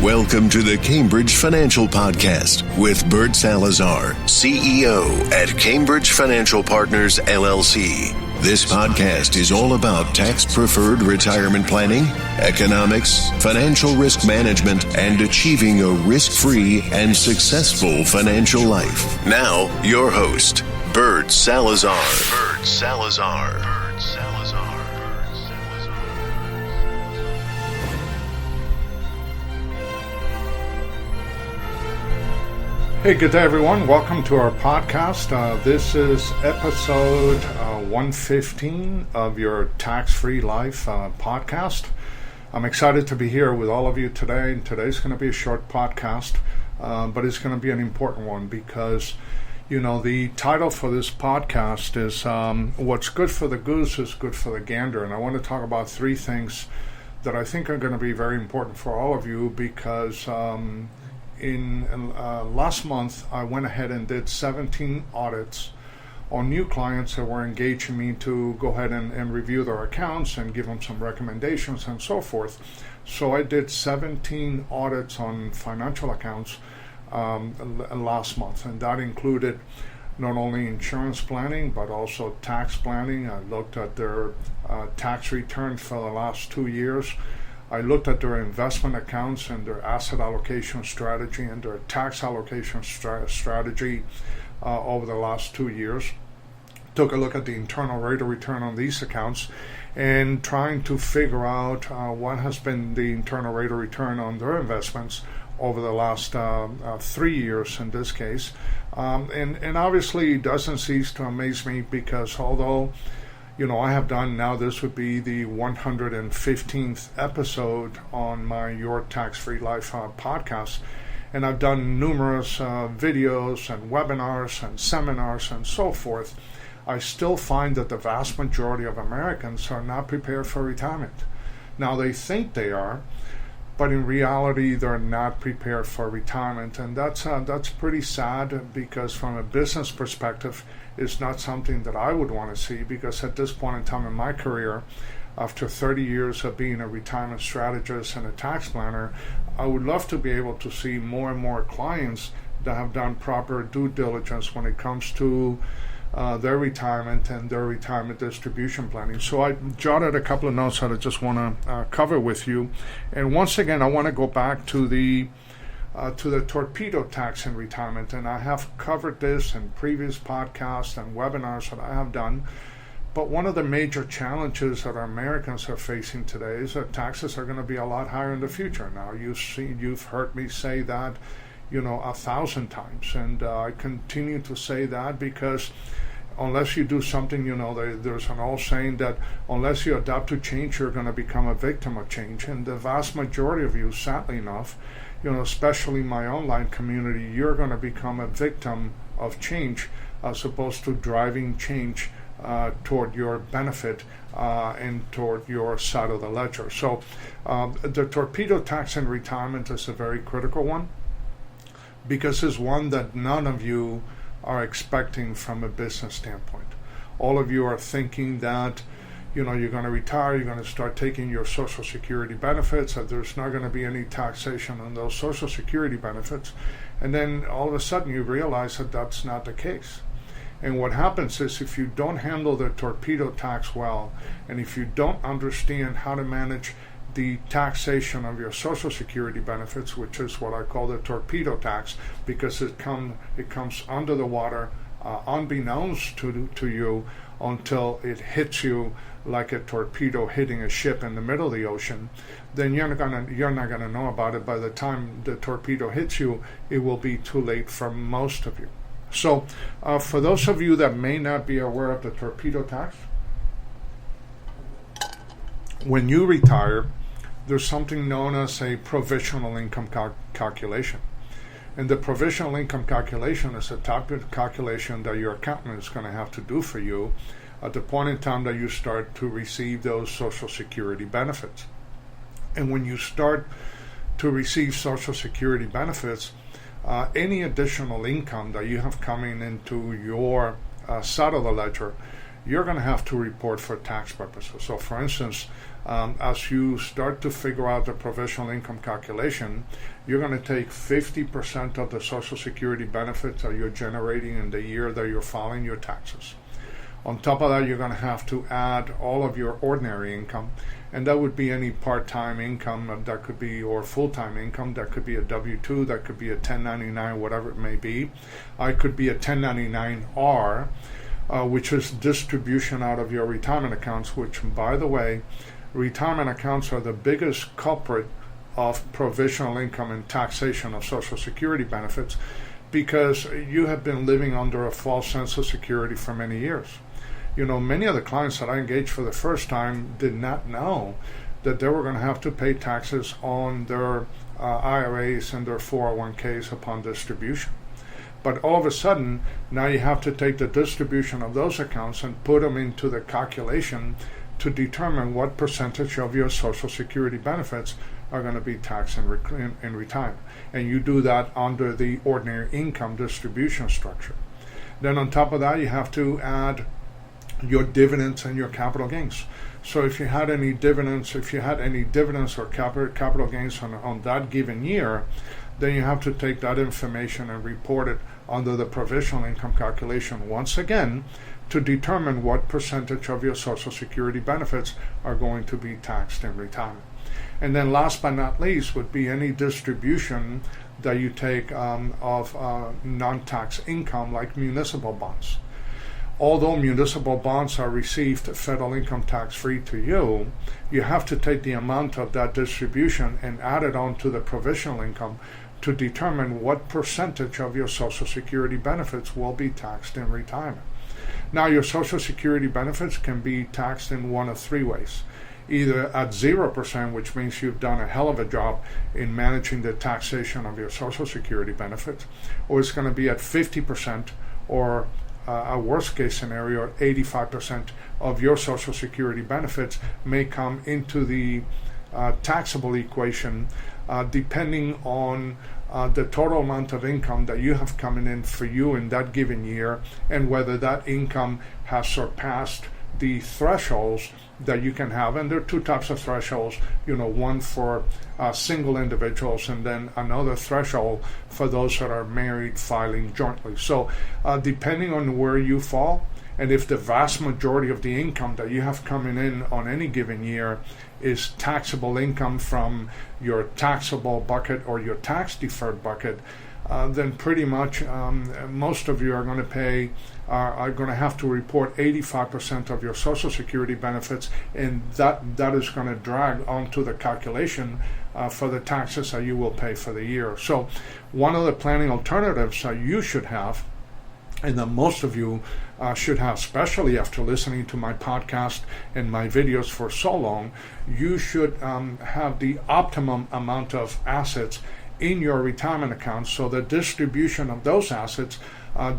Welcome to the Cambridge Financial Podcast with Bert Salazar, CEO at Cambridge Financial Partners, LLC. This podcast is all about tax-preferred retirement planning, economics, financial risk management, and achieving a risk-free and successful financial life. Now, your host, Bert Salazar. Bert Salazar. Bert Salazar. Hey, good day, everyone. Welcome to our podcast. This is episode 115 of your Tax-Free Life podcast. I'm excited to be here with all of you today. And today's going to be a short podcast, but it's going to be an important one because, you know, the title for this podcast is What's Good for the Goose is Good for the Gander. And I want to talk about three things that I think are going to be very important for all of you because last month, I went ahead and did 17 audits on new clients that were engaging me to go ahead and review their accounts and give them some recommendations and so forth. So I did 17 audits on financial accounts last month, and that included not only insurance planning but also tax planning. I looked at their tax returns for the last 2 years. I looked at their investment accounts and their asset allocation strategy and their tax allocation strategy over the last 2 years. Took a look at the internal rate of return on these accounts and trying to figure out what has been the internal rate of return on their investments over the last 3 years in this case. And obviously it doesn't cease to amaze me because although I have done, now this would be the 115th episode on my Your Tax-Free Life podcast, and I've done numerous videos and webinars and seminars and so forth. I still find that the vast majority of Americans are not prepared for retirement. Now they think they are, but in reality they're not prepared for retirement, and that's pretty sad because from a business perspective, it's not something that I would want to see because at this point in time in my career, after 30 years of being a retirement strategist and a tax planner, I would love to be able to see more and more clients that have done proper due diligence when it comes to their retirement and their retirement distribution planning. So I jotted a couple of notes that I just want to cover with you. And once again, I want to go back to the torpedo tax in retirement, and I have covered this in previous podcasts and webinars that I have done. But one of the major challenges that our Americans are facing today is that taxes are going to be a lot higher in the future. Now, you've heard me say that, 1,000 times, and I continue to say that because unless you do something, there's an old saying that unless you adapt to change, you're going to become a victim of change. And the vast majority of you, sadly enough, especially my online community, you're going to become a victim of change as opposed to driving change toward your benefit and toward your side of the ledger. So the torpedo tax in retirement is a very critical one because it's one that none of you are expecting from a business standpoint. All of you are thinking that you're going to retire, you're going to start taking your Social Security benefits, that there's not going to be any taxation on those Social Security benefits. And then all of a sudden you realize that that's not the case. And what happens is if you don't handle the torpedo tax well, and if you don't understand how to manage the taxation of your Social Security benefits, which is what I call the torpedo tax, because it comes under the water unbeknownst to you until it hits you like a torpedo hitting a ship in the middle of the ocean, then you're not gonna know about it. By the time the torpedo hits you, it will be too late for most of you. So for those of you that may not be aware of the torpedo tax, when you retire, there's something known as a provisional income calculation. And the provisional income calculation is a type of calculation that your accountant is going to have to do for you at the point in time that you start to receive those Social Security benefits. And when you start to receive Social Security benefits, any additional income that you have coming into your side of the ledger, you're going to have to report for tax purposes. So for instance, as you start to figure out the provisional income calculation, you're going to take 50% of the Social Security benefits that you're generating in the year that you're filing your taxes. On top of that, you're going to have to add all of your ordinary income, and that would be any part-time income that could be, or full-time income that could be a W-2, that could be a 1099, whatever it may be. It could be a 1099-R, which is distribution out of your retirement accounts, which, by the way, retirement accounts are the biggest culprit of provisional income and taxation of Social Security benefits, because you have been living under a false sense of security for many years. You know, many of the clients that I engaged for the first time did not know that they were going to have to pay taxes on their IRAs and their 401ks upon distribution. But all of a sudden, now you have to take the distribution of those accounts and put them into the calculation to determine what percentage of your Social Security benefits are going to be taxed in retirement. And you do that under the ordinary income distribution structure. Then on top of that, you have to add your dividends and your capital gains. So if you had any dividends, or capital gains on that given year, then you have to take that information and report it under the provisional income calculation once again to determine what percentage of your Social Security benefits are going to be taxed in retirement. And then last but not least would be any distribution that you take of non-tax income like municipal bonds. Although municipal bonds are received federal income tax free to you, you have to take the amount of that distribution and add it on to the provisional income to determine what percentage of your Social Security benefits will be taxed in retirement. Now, your Social Security benefits can be taxed in one of three ways. Either at 0%, which means you've done a hell of a job in managing the taxation of your Social Security benefits, or it's going to be at 50%, or a worst case scenario, 85% of your Social Security benefits may come into the taxable equation depending on the total amount of income that you have coming in for you in that given year, and whether that income has surpassed the thresholds that you can have. And there are two types of thresholds, one for single individuals, and then another threshold for those that are married filing jointly. So depending on where you fall, and if the vast majority of the income that you have coming in on any given year is taxable income from your taxable bucket or your tax deferred bucket, then pretty much most of you are going to have to report 85% of your Social Security benefits, and that is going to drag onto the calculation for the taxes that you will pay for the year. So one of the planning alternatives that you should have, and that most of you should have, especially after listening to my podcast and my videos for so long, you should have the optimum amount of assets in your retirement account, so the distribution of those assets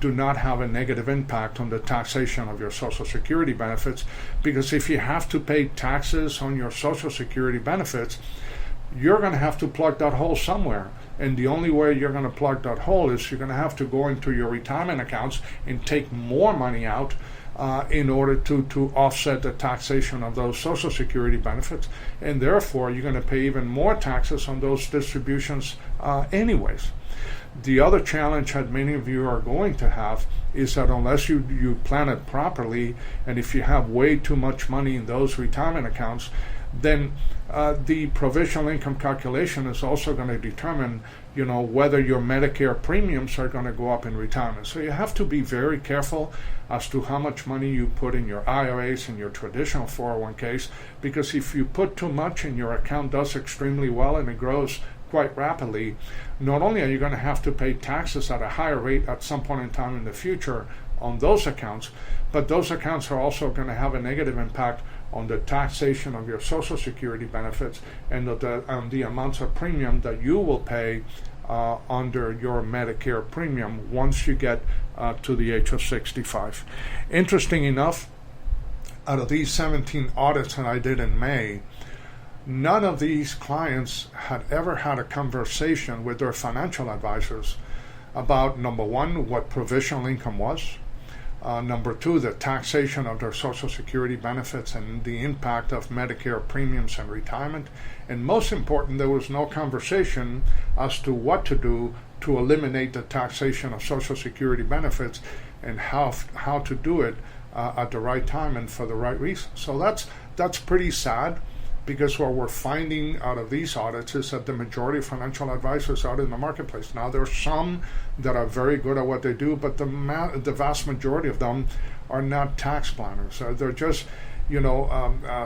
do not have a negative impact on the taxation of your Social Security benefits. Because if you have to pay taxes on your Social Security benefits, you're going to have to plug that hole somewhere. And the only way you're going to plug that hole is you're going to have to go into your retirement accounts and take more money out in order to offset the taxation of those Social Security benefits. And therefore, you're going to pay even more taxes on those distributions anyways. The other challenge that many of you are going to have is that unless you plan it properly, and if you have way too much money in those retirement accounts, then the provisional income calculation is also going to determine, whether your Medicare premiums are going to go up in retirement. So you have to be very careful as to how much money you put in your IRAs and your traditional 401ks, because if you put too much and your account does extremely well and it grows quite rapidly, not only are you going to have to pay taxes at a higher rate at some point in time in the future on those accounts, but those accounts are also going to have a negative impact on the taxation of your Social Security benefits and the amounts of premium that you will pay under your Medicare premium once you get to the age of 65. Interesting enough, out of these 17 audits that I did in May, none of these clients had ever had a conversation with their financial advisors about, number one, what provisional income was, Number two, the taxation of their Social Security benefits and the impact of Medicare premiums and retirement. And most important, there was no conversation as to what to do to eliminate the taxation of Social Security benefits and how to do it at the right time and for the right reason. So that's pretty sad, because what we're finding out of these audits is that the majority of financial advisors out in the marketplace, now there are some that are very good at what they do, but the vast majority of them are not tax planners. They're just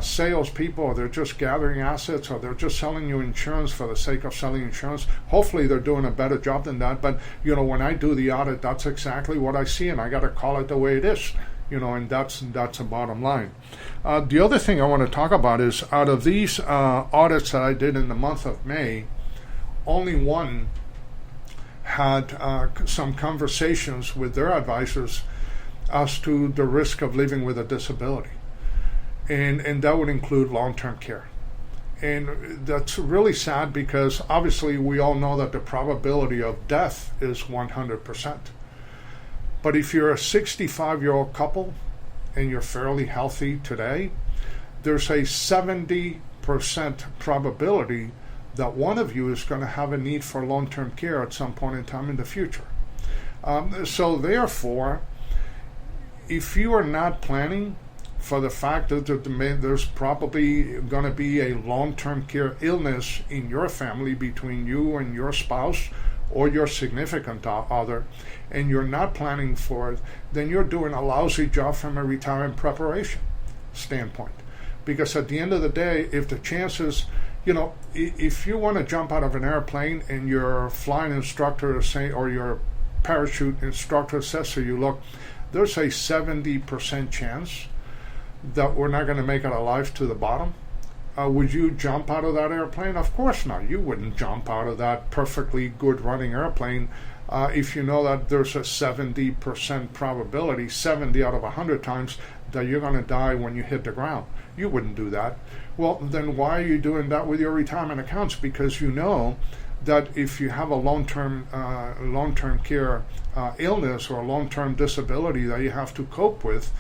salespeople, or they're just gathering assets, or they're just selling you insurance for the sake of selling insurance. Hopefully they're doing a better job than that, but when I do the audit, that's exactly what I see, and I got to call it the way it is. And that's a bottom line. The other thing I want to talk about is, out of these audits that I did in the month of May, only one had some conversations with their advisors as to the risk of living with a disability. And that would include long-term care. And that's really sad, because obviously we all know that the probability of death is 100%. But if you're a 65-year-old couple and you're fairly healthy today, there's a 70% probability that one of you is going to have a need for long-term care at some point in time in the future. So therefore, if you are not planning for the fact that there's probably going to be a long-term care illness in your family between you and your spouse or your significant other, and you're not planning for it, then you're doing a lousy job from a retirement preparation standpoint. Because at the end of the day, if the chances, if you want to jump out of an airplane and your flying instructor or your parachute instructor says to you, look, there's a 70% chance that we're not going to make it alive to the bottom, would you jump out of that airplane? Of course not. You wouldn't jump out of that perfectly good running airplane if you know that there's a 70% probability, 70 out of 100 times, that you're going to die when you hit the ground. You wouldn't do that. Well, then why are you doing that with your retirement accounts? Because you know that if you have a long-term care illness or a long-term disability that you have to cope with,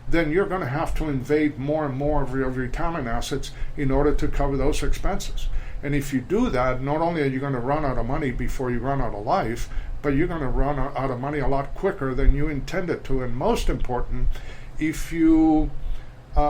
then you're going to have to invade more and more of your retirement assets in order to cover those expenses. And if you do that, not only are you going to run out of money before you run out of life, but you're going to run out of money a lot quicker than you intended to. And most important, if you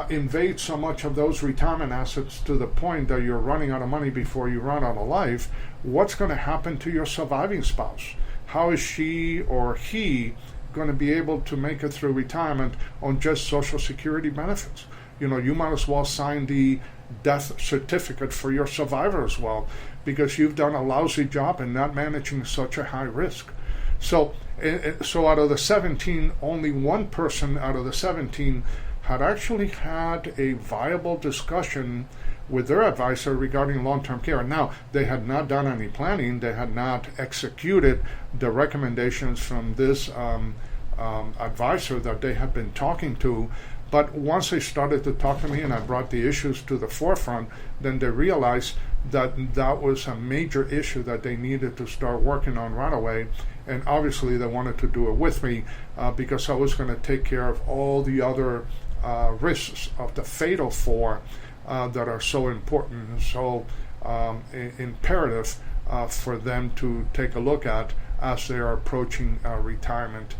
invade so much of those retirement assets to the point that you're running out of money before you run out of life, what's going to happen to your surviving spouse? How is she or he going to be able to make it through retirement on just Social Security benefits? You might as well sign the death certificate for your survivor as well, because you've done a lousy job in not managing such a high risk. So out of the 17, only one person out of the 17 had actually had a viable discussion with their advisor regarding long-term care. Now, they had not done any planning. They had not executed the recommendations from this advisor that they had been talking to. But once they started to talk to me and I brought the issues to the forefront, then they realized that that was a major issue that they needed to start working on right away. And obviously they wanted to do it with me because I was going to take care of all the other risks of the fatal four that are so important and so imperative for them to take a look at as they are approaching retirement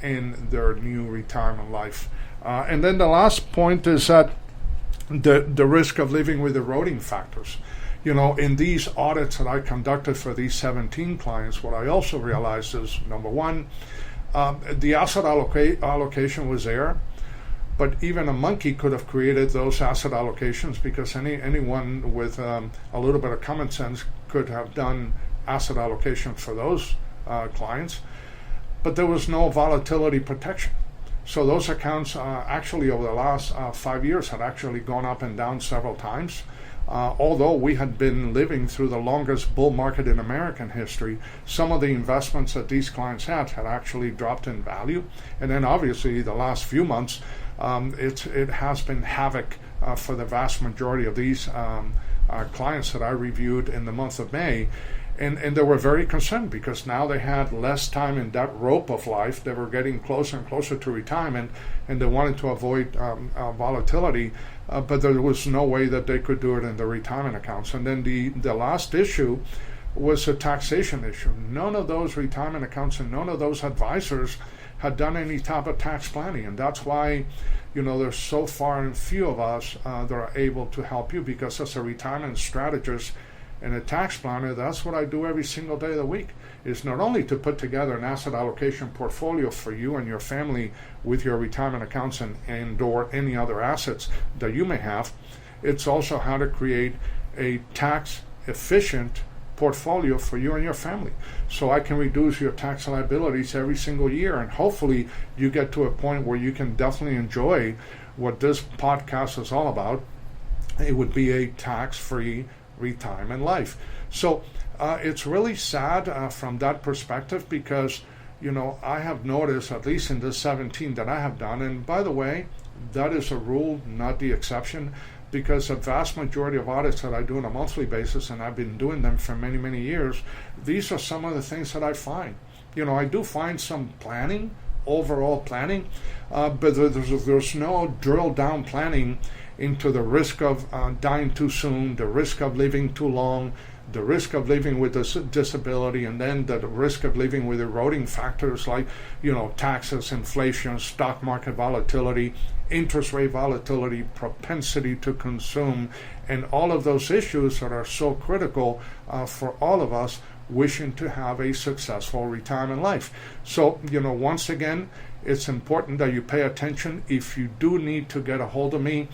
in their new retirement life. And then the last point is that the risk of living with eroding factors. In these audits that I conducted for these 17 clients, what I also realized is, number one, the asset allocation was there, but even a monkey could have created those asset allocations, because anyone with a little bit of common sense could have done asset allocation for those clients. But there was no volatility protection. So those accounts actually over the last 5 years had actually gone up and down several times. Although we had been living through the longest bull market in American history, some of the investments that these clients had actually dropped in value. And then obviously the last few months, it has been havoc for the vast majority of these clients that I reviewed in the month of May. And they were very concerned because now they had less time in that rope of life. They were getting closer and closer to retirement, and they wanted to avoid volatility, but there was no way that they could do it in the retirement accounts. And then the last issue was a taxation issue. None of those retirement accounts and none of those advisors had done any type of tax planning, and that's why there's so far and few of us that are able to help you, because as a retirement strategist and a tax planner, that's what I do every single day of the week, is not only to put together an asset allocation portfolio for you and your family with your retirement accounts and or any other assets that you may have, it's also how to create a tax efficient portfolio for you and your family, so I can reduce your tax liabilities every single year, and hopefully you get to a point where you can definitely enjoy what this podcast is all about. It would be a tax-free retirement life. So it's really sad from that perspective, because I have noticed, at least in the 17 that I have done, and by the way, that is a rule, not the exception, because a vast majority of audits that I do on a monthly basis, and I've been doing them for many, many years, these are some of the things that I find. I do find some planning, overall planning, but there's no drill down planning into the risk of dying too soon, the risk of living too long, the risk of living with a disability, and then the risk of living with eroding factors like, taxes, inflation, stock market volatility, interest rate volatility, propensity to consume, and all of those issues that are so critical for all of us wishing to have a successful retirement life. So, once again, it's important that you pay attention. If you do need to get a hold of me,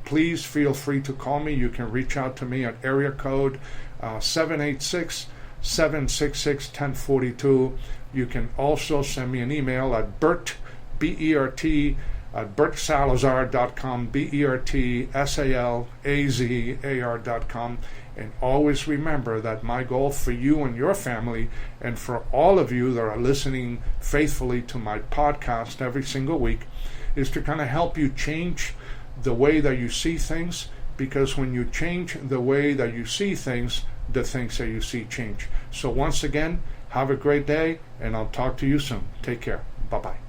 please feel free to call me. You can reach out to me at area code 786-766-1042. You can also send me an email at Bert, B-E-R-T, at bertsalazar.com, BERTSALAZAR.com. And always remember that my goal for you and your family, and for all of you that are listening faithfully to my podcast every single week, is to kind of help you change the way that you see things, because when you change the way that you see things, the things that you see change. So once again, have a great day, and I'll talk to you soon. Take care. Bye-bye.